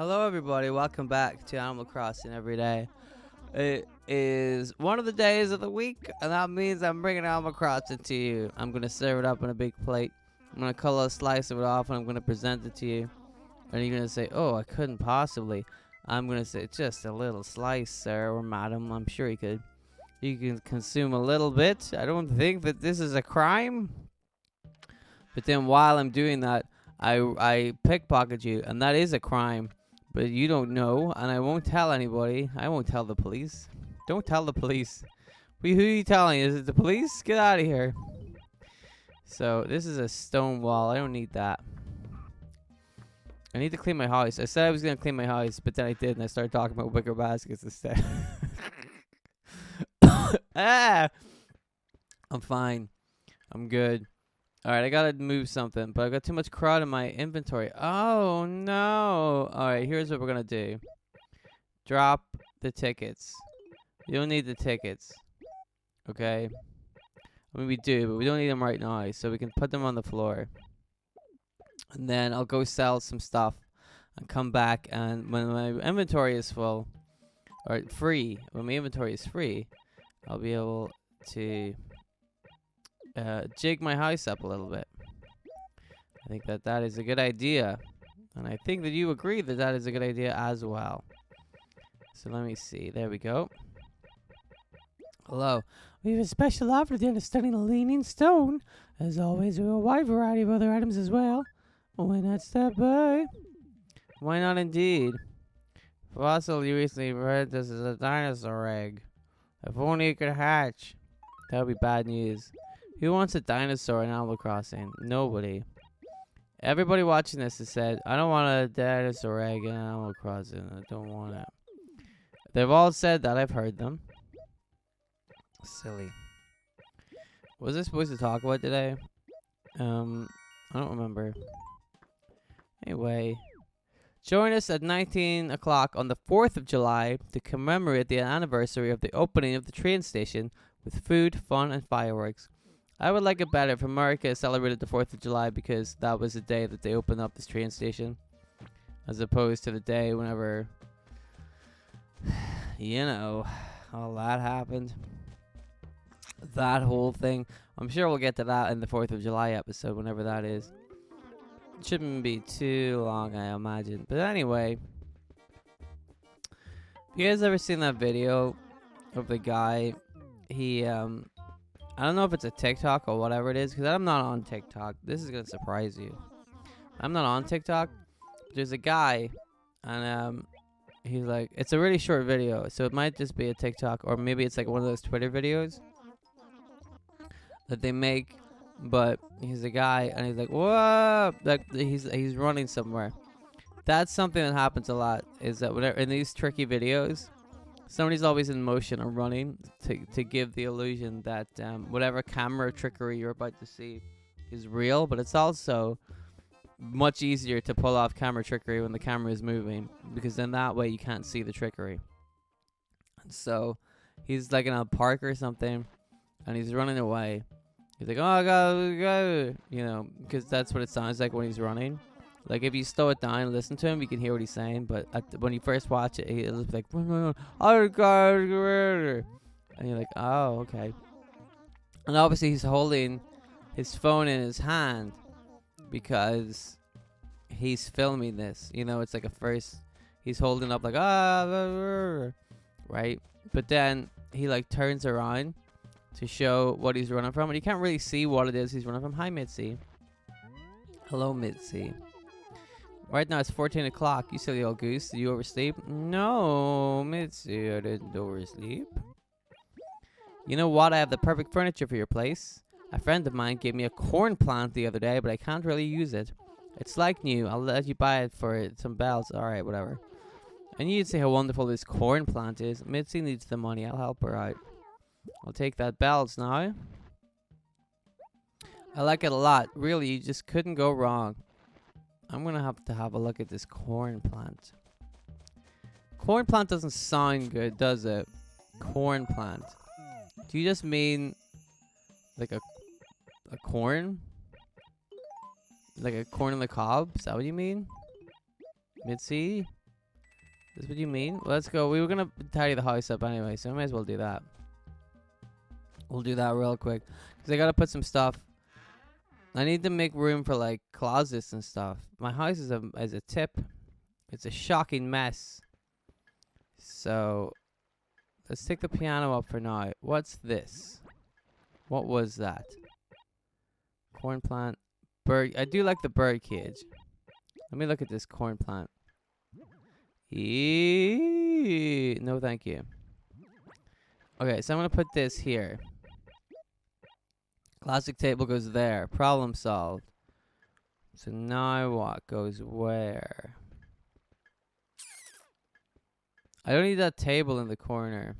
Hello, everybody. Welcome back to Animal Crossing Every Day. It is one of the days of the week, and that means I'm bringing Animal Crossing to you. I'm going to serve it up on a big plate. I'm going to cut a little slice of it off, and I'm going to present it to you. And you're going to say, oh, I couldn't possibly. I'm going to say, just a little slice, sir or madam. I'm sure you could. You can consume a little bit. I don't think that this is a crime. But then while I'm doing that, I pickpocket you, and that is a crime. But you don't know, and I won't tell anybody. I won't tell the police. Don't tell the police. Who are you telling? Is it the police? Get out of here. So, this is a stone wall. I don't need that. I need to clean my house. I said I was going to clean my house, but then I did, and I started talking about wicker baskets instead. Ah! I'm fine. I'm good. Alright, I gotta move something, but I've got too much crud in my inventory. Oh, no. Alright, here's what we're gonna do. Drop the tickets. You don't need the tickets. Okay? I mean, we do, but we don't need them right now, so we can put them on the floor. And then I'll go sell some stuff and come back, and when my inventory is full, or free, when my inventory is free, I'll be able to jig my house up a little bit. I think that is a good idea, and I think that you agree that that is a good idea as well. So let me see. There we go. Hello. We have a special offer at the end of studying a leaning stone. As always, we have a wide variety of other items as well. Why not stop by? Why not indeed? Fossil, you recently read this is a dinosaur egg. If only it could hatch. That would be bad news. Who wants a dinosaur in Animal Crossing? Nobody. Everybody watching this has said, I don't want a dinosaur egg in Animal Crossing. I don't want it. They've all said that. I've heard them. Silly. What was I supposed to talk about today? I don't remember. Anyway. Join us at 19 o'clock on the 4th of July to commemorate the anniversary of the opening of the train station with food, fun, and fireworks. I would like it better if America celebrated the 4th of July because that was the day that they opened up this train station. As opposed to the day whenever, you know, all that happened. That whole thing. I'm sure we'll get to that in the 4th of July episode, whenever that is. It shouldn't be too long, I imagine. But anyway. Have you guys ever seen that video of the guy? He, I don't know if it's a TikTok or whatever it is, because I'm not on TikTok. This is going to surprise you. I'm not on TikTok. There's a guy, and he's like, it's a really short video, so it might just be a TikTok, or maybe it's like one of those Twitter videos that they make, but he's a guy, and he's like, whoa, like he's running somewhere. That's something that happens a lot, is that whenever in these tricky videos, somebody's always in motion or running to give the illusion that whatever camera trickery you're about to see is real, but it's also much easier to pull off camera trickery when the camera is moving, because then that way you can't see the trickery. And so he's like in a park or something, and he's running away. He's like, oh, go, you know, because that's what it sounds like when he's running. Like, if you slow it down and listen to him, you can hear what he's saying. But when you first watch it, he'll be like, oh, God. And you're like, oh, okay. And obviously, he's holding his phone in his hand because he's filming this. You know, it's like he's holding up like, right? But then he, like, turns around to show what he's running from. And you can't really see what it is he's running from. Hi, Mitzi. Hello, Mitzi. Right now it's 14 o'clock. You silly old goose. Did you oversleep? No, Mitzi, I didn't oversleep. You know what? I have the perfect furniture for your place. A friend of mine gave me a corn plant the other day, but I can't really use it. It's like new. I'll let you buy it for some bells. Alright, whatever. And you'd say how wonderful this corn plant is. Mitzi needs the money. I'll help her out. I'll take that bells now. I like it a lot. Really, you just couldn't go wrong. I'm going to have a look at this corn plant. Corn plant doesn't sound good, does it? Corn plant. Do you just mean like a corn? Like a corn on the cob? Is that what you mean? Mitzi? Is what you mean? Let's go. We were gonna tidy the house up anyway, so I might as well do that. We'll do that real quick. Because I gotta put some stuff. I need to make room for like closets and stuff. My house is a tip. It's a shocking mess. So let's take the piano up for now. What's this? What was that? Corn plant. Bird. I do like the bird cage. Let me look at this corn plant. No, thank you. Okay, so I'm gonna put this here. Classic table goes there. Problem solved. So now what goes where? I don't need that table in the corner.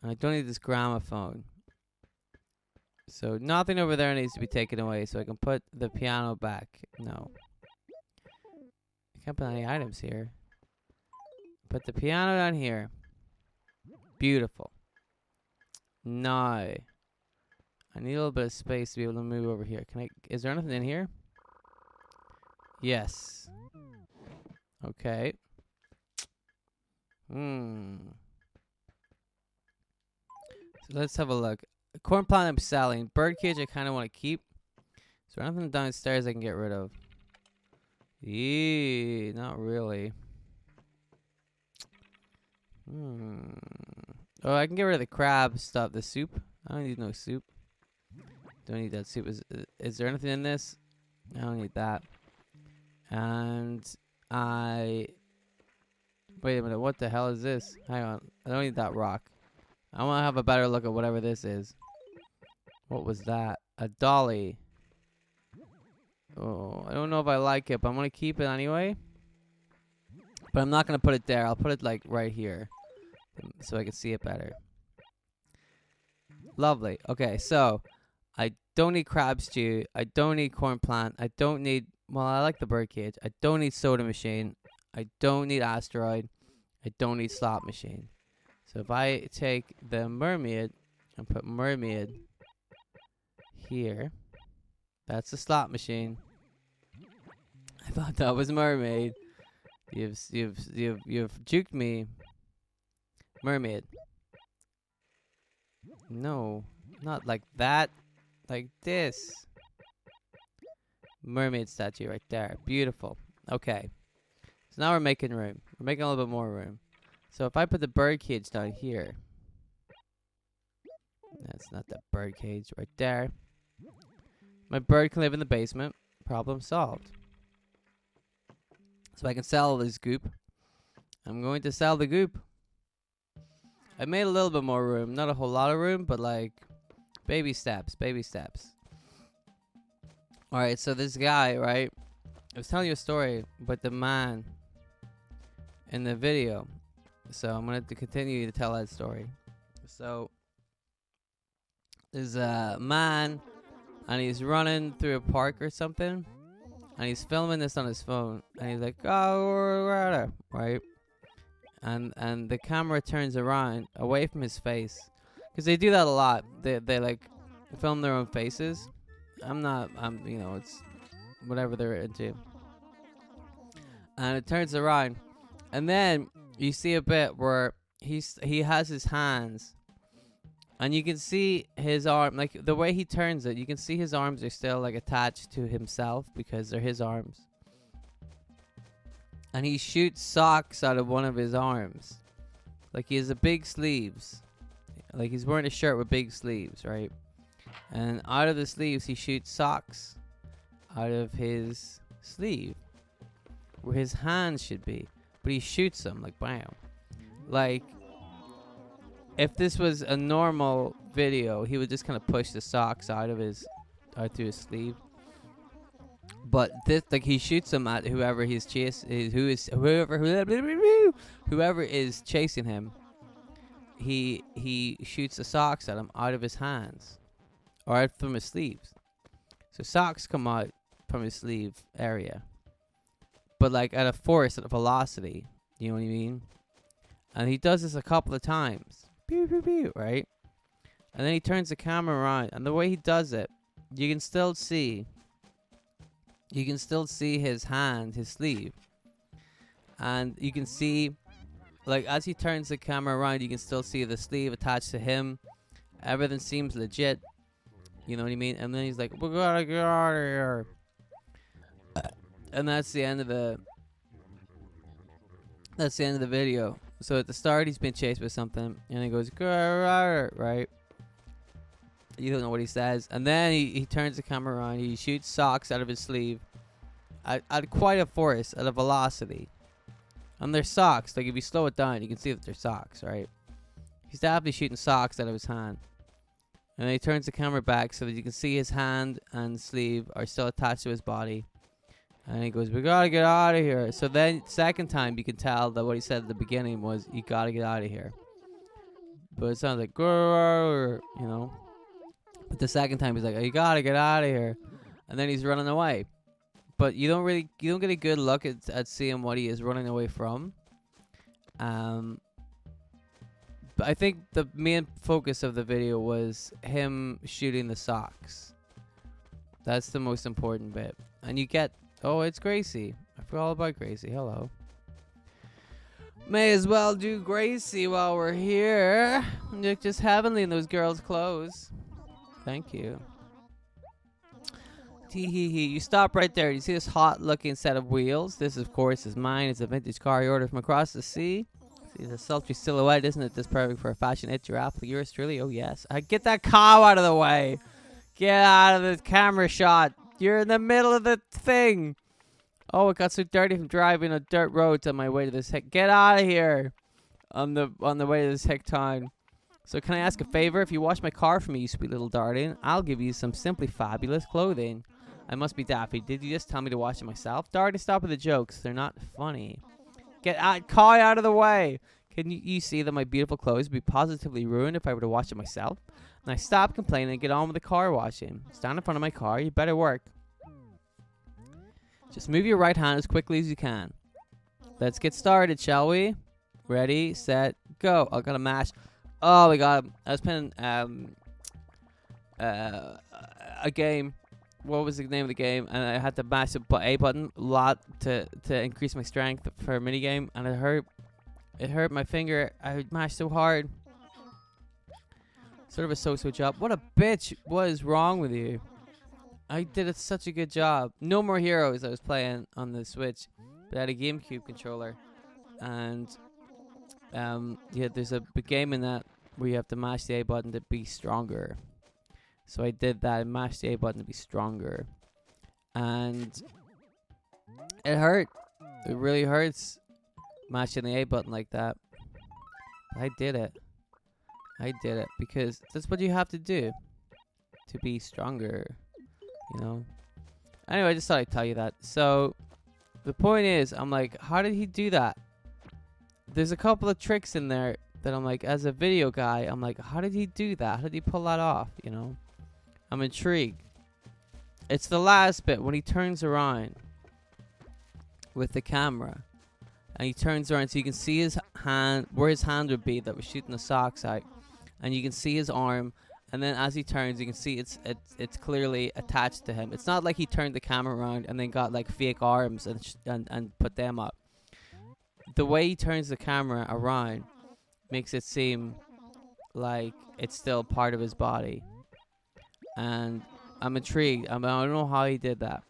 And I don't need this gramophone. So nothing over there needs to be taken away, so I can put the piano back. No. I can't put any items here. Put the piano down here. Beautiful. Now, I need a little bit of space to be able to move over here. Is there anything in here? Yes. Okay. So let's have a look. Corn plant I'm selling. Bird cage I kind of want to keep. Is there anything downstairs I can get rid of? Not really. Oh, I can get rid of the crab stuff. The soup. I don't need no soup. Don't need that soup. Is there anything in this? I don't need that. And wait a minute. What the hell is this? Hang on. I don't need that rock. I want to have a better look at whatever this is. What was that? A dolly. Oh, I don't know if I like it, but I'm going to keep it anyway. But I'm not going to put it there. I'll put it like right here so I can see it better. Lovely. Okay, so I don't need crab stew. I don't need corn plant. I don't need, well, I like the bird cage. I don't need soda machine. I don't need asteroid. I don't need slot machine. So if I take the mermaid and put mermaid here, that's the slot machine. I thought that was mermaid. You've juked me. Mermaid. No, not like that. Like this. Mermaid statue right there. Beautiful. Okay. So now we're making room. We're making a little bit more room. So if I put the bird cage down here. That's not the bird cage right there. My bird can live in the basement. Problem solved. So I can sell this goop. I'm going to sell the goop. I made a little bit more room. Not a whole lot of room, but like baby steps, baby steps. Alright, so this guy, right? I was telling you a story about the man in the video. So I'm going to continue to tell that story. So there's a man and he's running through a park or something. And he's filming this on his phone. And he's like, oh, right? And the camera turns around away from his face. Because they do that a lot. They like film their own faces. You know, it's whatever they're into. And it turns around. And then you see a bit where he has his hands. And you can see his arm, like the way he turns it, you can see his arms are still like attached to himself because they're his arms. And he shoots socks out of one of his arms. Like he has a big sleeves. Like he's wearing a shirt with big sleeves, right? And out of the sleeves, he shoots socks out of his sleeve. Where his hands should be. But he shoots them, like bam. Like, if this was a normal video, he would just kind of push the socks out through his sleeve. But this, like, he shoots them at whoever he's whoever is chasing him. He shoots the socks at him out of his hands, or out from his sleeves. So socks come out from his sleeve area, but like at a force, at a velocity. You know what I mean? And he does this a couple of times. Pew, pew, pew, right? And then he turns the camera around, and the way he does it, you can still see his hand, his sleeve. and you can see, like, as he turns the camera around, you can still see the sleeve attached to him. Everything seems legit. You know what I mean? And then he's like, "We gotta get out of here." And that's the end of the. That's the end of the video. So at the start, he's been chased by something, and he goes, right? You don't know what he says. And then he turns the camera around. He shoots socks out of his sleeve at quite a force, at a velocity. And they're socks. Like, if you slow it down, you can see that they're socks, right? He's definitely shooting socks out of his hand. And then he turns the camera back so that you can see his hand and sleeve are still attached to his body. And he goes, "We gotta get out of here." So then, second time, you can tell that what he said at the beginning was, "You gotta get out of here." But it sounds like, "Grrr," you know. But the second time, he's like, "Oh, you gotta get out of here." And then he's running away. But you don't get a good look at seeing what he is running away from. But I think the main focus of the video was him shooting the socks. That's the most important bit. And you get... Oh, it's Gracie. I forgot all about Gracie. Hello. May as well do Gracie while we're here. You look just heavenly in those girls' clothes. Thank you. Tee-hee-hee. You stop right there. You see this hot-looking set of wheels? This, of course, is mine. It's a vintage car I ordered from across the sea. See, it's a sultry silhouette, isn't it? This perfect for a fashion it giraffe. Yours truly? Oh, yes. Get that cow out of the way. Get out of the camera shot. You're in the middle of the thing. Oh, it got so dirty from driving on dirt roads on my way to this hick. Get out of here. On the way to this hick town. So can I ask a favor? If you wash my car for me, you sweet little darling, I'll give you some simply fabulous clothing. I must be daffy. Did you just tell me to wash it myself? Darling, stop with the jokes. They're not funny. Get out, car out of the way. Can you see that my beautiful clothes would be positively ruined if I were to wash it myself? Now stop complaining and get on with the car washing. Stand in front of my car. You better work. Just move your right hand as quickly as you can. Let's get started, shall we? Ready, set, go. I gotta mash. Oh my god. I was playing a game. What was the name of the game? And I had to mash the A button a lot to increase my strength for a minigame. And it hurt. It hurt my finger. I mashed so hard. Sort of a so-so job. What a bitch. What is wrong with you? I did such a good job. No More Heroes I was playing on the Switch. But I had a GameCube controller. And yeah, there's a big game in that where you have to mash the A button to be stronger. So I did that. I mashed the A button to be stronger. And it hurt. It really hurts mashing the A button like that. But I did it. I did it because that's what you have to do to be stronger, you know. Anyway, I just thought I'd tell you that. So the point is, I'm like, how did he do that? There's a couple of tricks in there that I'm like, as a video guy, I'm like, how did he do that? How did he pull that off, you know? I'm intrigued. It's the last bit when he turns around with the camera. And he turns around so you can see his hand, where his hand would be that was shooting the socks out. And you can see his arm. And then as he turns, you can see it's clearly attached to him. It's not like he turned the camera around and then got like fake arms and put them up. The way he turns the camera around makes it seem like it's still part of his body. And I'm intrigued. I don't know how he did that.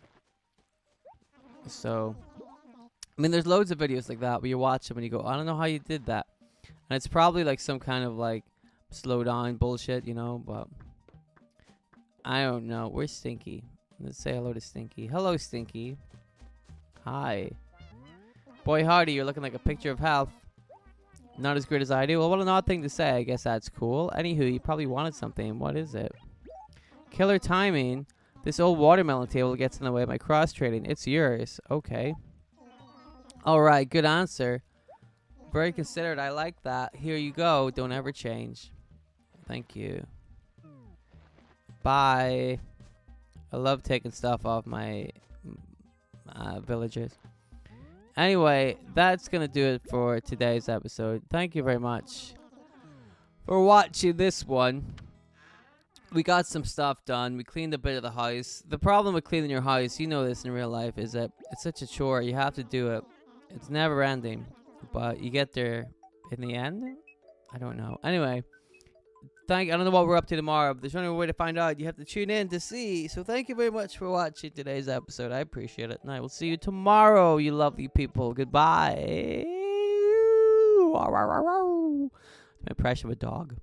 So, I mean, there's loads of videos like that where you watch them and you go, I don't know how you did that. And it's probably like some kind of like slow down bullshit, you know, but I don't know. Where's Stinky? Let's say hello to Stinky. Hello, Stinky. Hi. Boy, howdy, you're looking like a picture of health. Not as good as I do. Well, what an odd thing to say. I guess that's cool. Anywho, you probably wanted something. What is it? Killer timing. This old watermelon table gets in the way of my cross trading. It's yours. Okay. Alright, good answer. Very considerate. I like that. Here you go. Don't ever change. Thank you. Bye. I love taking stuff off my villagers. Anyway, that's going to do it for today's episode. Thank you very much for watching this one. We got some stuff done. We cleaned a bit of the house. The problem with cleaning your house, you know this in real life, is that it's such a chore. You have to do it. It's never ending, but you get there in the end. I don't know. Anyway, I don't know what we're up to tomorrow, but there's only one way to find out. You have to tune in to see. So thank you very much for watching today's episode. I appreciate it. And I will see you tomorrow, you lovely people. Goodbye. My impression of a dog.